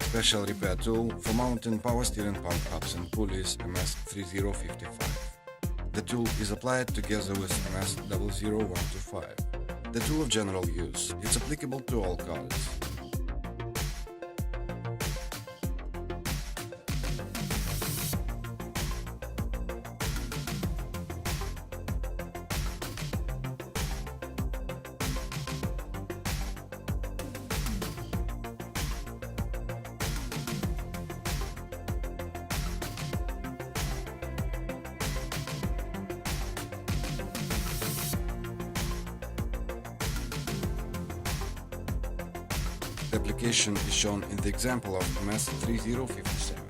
special repair tool for mounting power steering pump hubs and pulleys MS00055. The tool is applied together with MS00055. The tool of general use. It's applicable to all cars. The application is shown in the example of MS3057.